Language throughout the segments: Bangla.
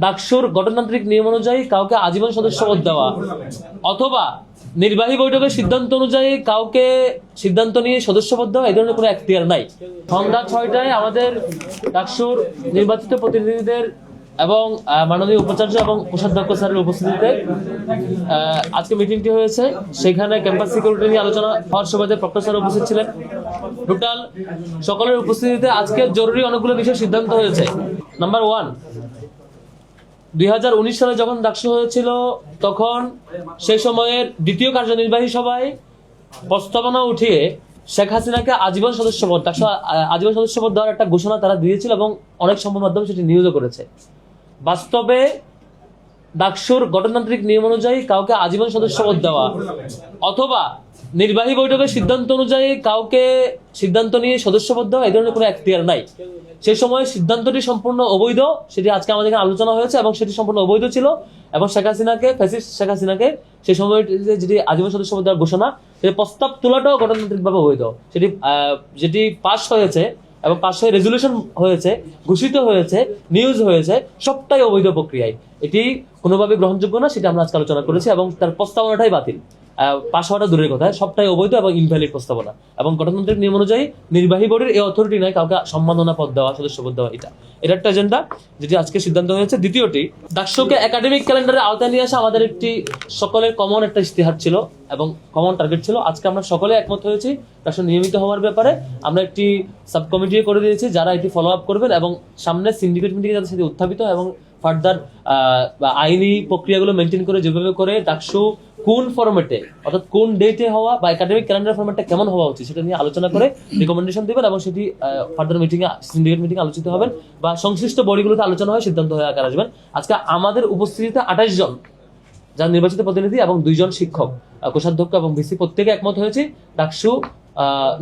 ডাকসুর গঠনতান্ত্রিক নিয়ম অনুযায়ী কাউকে আজীবন সদস্যপদ দেওয়া অথবা নির্বাহী বৈঠকের সিদ্ধান্ত অনুযায়ী কাউকে সিদ্ধান্ত নিয়ে সদস্যপদ দেওয়া এই ধরনের কোনো এখতিয়ার নাই। সন্ধ্যা 6টায় আমাদের ডাকসুর নির্বাচিত প্রতিনিধিদের এবং মাননীয় উপাচার্য এবং কোষাধ্যক্ষ স্যারের উপস্থিতিতে আজকে মিটিংটি হয়েছে। সেখানে ক্যাম্পাস সিকিউরিটি নিয়ে আলোচনা হওয়ার সুবাদে প্রক্টর স্যার উপস্থিত ছিলেন। টোটাল সকলের উপস্থিতিতে আজকে জরুরি অনেকগুলো বিষয় সিদ্ধান্ত হয়েছে। নাম্বার 1, 2019 সালে যখন ডাকসু হয়েছিল তখন সেই সময়ের দ্বিতীয় কার্যনির্বাহী সভায় প্রস্তাবনা উঠিয়ে শেখ হাসিনাকে আজীবন সদস্যপদ আজীবন সদস্যপদ দেওয়ার একটা ঘোষণা তারা দিয়েছিল এবং অনেক সংবাদ মাধ্যম সেটি নিউজও করেছে। বাস্তবে ডাকসুর গঠনতান্ত্রিক নিয়ম অনুযায়ী কাউকে আজীবন সদস্যপদ দেওয়া অথবা নির্বাহী বৈঠকের সিদ্ধান্ত অনুযায়ী কাউকে সিদ্ধান্ত নিয়ে সদস্যপদ দেওয়া এই ধরনের কোনো এখতিয়ার নাই। সেই সময় সিদ্ধান্তটি সম্পূর্ণ অবৈধ, সেটি আজকে আমাদের এখানে আলোচনা হয়েছে এবং সেটি সম্পূর্ণ অবৈধ ছিল এবং শেখ হাসিনাকে সেই সময়টিতে যেটি আজীবন সদস্যপদ দেওয়ার ঘোষণা, সেটি প্রস্তাব তোলাটাও গণতান্ত্রিকভাবে অবৈধ। যেটি পাস হয়েছে এবং পাস হয়ে রেজুলেশন হয়েছে, ঘোষিত হয়েছে, নিউজ হয়েছে, সবটাই অবৈধ প্রক্রিয়ায়। এটি কোনোভাবে গ্রহণযোগ্য না, সেটা আমরা আজকে আলোচনা করেছি এবং তার প্রস্তাবনাটাই বাতিল। পাশ হওয়াটা দূরের কথা, সবটাই অবৈধ এবং ইনভ্যালিড প্রস্তাবনা। এবং গণতান্ত্রিক নিয়ম অনুযায়ী নির্বাহী বোর্ডের এই অথরিটি নাই কাউকে সম্মাননা পদ দেওয়া, সদস্যপদ দেওয়া। এটা একটা এজেন্ডা যেটি আজকে সিদ্ধান্ত হয়েছে। দ্বিতীয়টি, ডাকসুকে একাডেমিক ক্যালেন্ডারের আওতায় নিয়ে আসা আমাদের একটি সকলের কমন একটা ইশতেহার ছিল এবং কমন টার্গেট ছিল। আজকে আমরা সকলে একমত হয়েছি ডাকসু নিয়মিত হওয়ার ব্যাপারে। আমরা একটি সাব কমিটি করে দিয়েছি যারা এটি ফলো আপ করবেন এবং সামনে সিন্ডিকেট মিটিংয়ে যাতে সেটি উত্থাপিত এবং ফার্দার আইনি প্রক্রিয়াগুলো মেনটেন করে যেভাবে করে ডাকসু কোন ফরম্যাটে অর্থাৎ কোন ডেটে হওয়া বা একাডেমিক ক্যালেন্ডার ফরম্যাটটা কেমন হওয়া উচিত সেটা নিয়ে আলোচনা করে রিকমেন্ডেশন দেবেন এবং সেটি ফার্দার মিটিংয়ে সিন্ডিকেট মিটিং আলোচিত হবেন বা সংশ্লিষ্ট বডিগুলোতে আলোচনা হয়, সিদ্ধান্ত হয়ে আকার আসবেন। আজকে আমাদের উপস্থিতিতে 28 জন যারা নির্বাচিত প্রতিনিধি এবং 2 জন শিক্ষক, কোষাধ্যক্ষ এবং ভিসি প্রত্যেকে একমত হয়েছে ডাকসু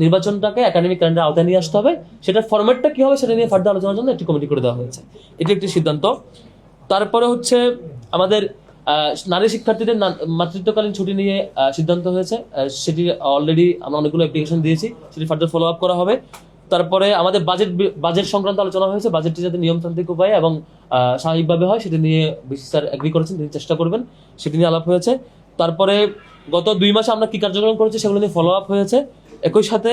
নির্বাচনটাকে একাডেমিক ক্যালেন্ডার আওতায় নিয়ে আসতে হবে। সেটার ফরম্যাটটা কি হবে সেটা নিয়ে ফার্দার আলোচনার জন্য একটি কমিটি করে দেওয়া হয়েছে। এটি একটি সিদ্ধান্ত। তারপরে হচ্ছে আমাদের নারী শিক্ষার্থীদের মাতৃত্বকালীন ছুটি নিয়ে সিদ্ধান্ত হয়েছে। সেটি অলরেডি আমরা অনেকগুলো অ্যাপ্লিকেশন দিয়েছি, সেটি ফার্দার ফলো আপ করা হবে। তারপরে আমাদের বাজেট সংক্রান্ত আলোচনা হয়েছে। বাজেটটি যাতে নিয়মতান্ত্রিক উপায়ে এবং স্বাভাবিকভাবে হয় সেটি নিয়ে বিসি স্যার এগ্রি করেছেন, তিনি চেষ্টা করবেন, সেটি নিয়ে আলাপ হয়েছে। তারপরে গত 2 মাসে আমরা কি কার্যক্রম করেছি সেগুলো নিয়ে ফলো আপ হয়েছে। একই সাথে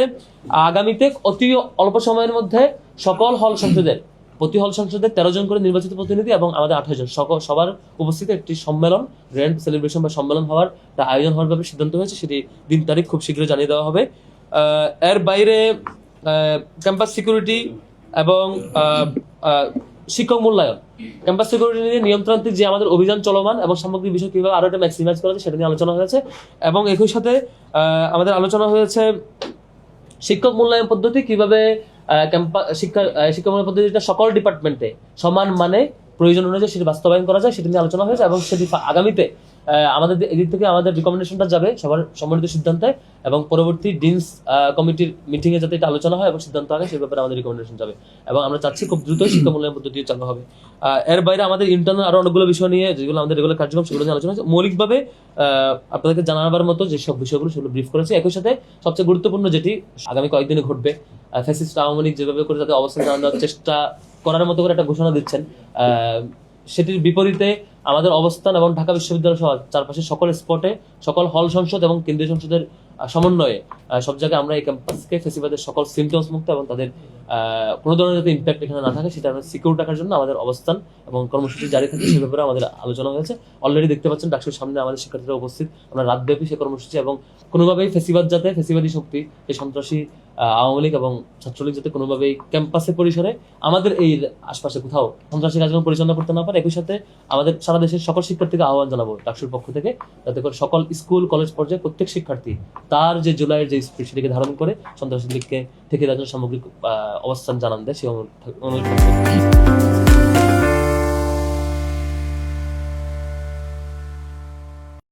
আগামীতে অতি অল্প সময়ের মধ্যে সকল হল সংসদের প্রতি হল সংসদের 13 জন করে নির্বাচিত প্রতিনিধি এবং আমাদের 28 জন সবার উপস্থিতি একটি সম্মেলন, গ্র্যান্ড সেলিব্রেশন বা সম্মেলন হওয়ার আয়োজন হওয়ার ব্যাপারে সিদ্ধান্ত হয়েছে। সেটি দিন তারিখ খুব শীঘ্রই জানিয়ে দেওয়া হবে। এর বাইরে ক্যাম্পাস সিকিউরিটি এবং শিক্ষক মূল্যায়ন, ক্যাম্পাস সিকিউরিটি নিয়ে নিয়মতান্ত্রিক যে আমাদের অভিযান চলমান এবং সামগ্রিক বিষয় কিভাবে আরো এটা ম্যাক্সিমাইজ করা যায় সেটা নিয়ে আলোচনা হয়েছে। এবং একই সাথে আমাদের আলোচনা হয়েছে শিক্ষক মূল্যায়ন পদ্ধতি কিভাবে শিক্ষা মূল্যায়ন পদ্ধতিটা সকল ডিপার্টমেন্টে সমান মানে প্রয়োজন অনুযায়ী সেটি বাস্তবায়ন করা যায় সেটি নিয়ে আলোচনা হয়েছে এবং সেটি আগামীতে আমাদের এদিক থেকে আমাদের রিকমেন্ডেশনটা যাবে সবার সম্মিলিত সিদ্ধান্তে এবং পরবর্তী ডিনস কমিটির মিটিং এ যাতে এটা আলোচনা হয় এবং সিদ্ধান্ত হয় সেই ব্যাপারে আমাদের রিকমেন্ডেশন যাবে এবং আমরা চাচ্ছি খুব দ্রুত শিক্ষা মূল্যায়ন পদ্ধতি চালু হবে। এর বাইরে আমাদের ইন্টারনাল আরো অনেকগুলো বিষয় নিয়ে যেগুলো আমাদের রেগুলার কার্যক্রম সেগুলো নিয়ে আলোচনা হয়েছে। মৌলিকভাবে আপনাদেরকে জানাবার মতো যেসব বিষয়গুলো সেগুলো ব্রিফ করেছি। একই সাথে সবচেয়ে গুরুত্বপূর্ণ যেটি আগামী কয়েকদিনে ঘটবে, ফ্যাসিস্ট আওয়ামী লীগ যেভাবে করে তাদের অবস্থান জানান দেওয়ার চেষ্টা করার মতো করে একটা ঘোষণা দিচ্ছেন, সেটির বিপরীতে আমাদের অবস্থান এবং ঢাকা বিশ্ববিদ্যালয় সহ চারপাশে সকল স্পটে সকল হল সংসদ এবং কেন্দ্রীয় সংসদের সমন্বয়ে সব জায়গায় আমরা এই ক্যাম্পাসকে ফেসিবাদের সকল সিমটমস মুক্ত এবং তাদের কোনো ধরনের যাতে ইম্প্যাক্ট এখানে না থাকে সেটা সিকিউর রাখার জন্য আমাদের অবস্থান এবং কর্মসূচি জারি থাকে সে ব্যাপারে আমাদের আলোচনা হয়েছে। অলরেডি দেখতে পাচ্ছেন ডাকসুর সামনে আমাদের শিক্ষার্থীরা উপস্থিত। আমরা রাতব্যাপী সেই কর্মসূচি এবং কোনোভাবেই ফেসিবাদী শক্তি, এই সন্ত্রাসী আওয়ামী লীগ এবং ছাত্রলীগ যাতে কোনোভাবেই ক্যাম্পাসের পরিসরে আমাদের এই আশপাশে কোথাও সন্ত্রাসী কার্যক্রম পরিচালনা করতে না পারে। একই সাথে আমাদের সারা দেশের সকল শিক্ষার্থীকে আহ্বান জানাবো ডাকসুর পক্ষ থেকে যাতে করে সকল স্কুল কলেজ পর্যায়ে প্রত্যেক শিক্ষার্থী তার যে জুলাইয়ের যে স্পিরিট সেটিকে ধারণ করে সন্ত্রাসী লীগকে থেকে তার জন্য সামগ্রিক অবস্থান জানান দেয় সেই অনুরোধ।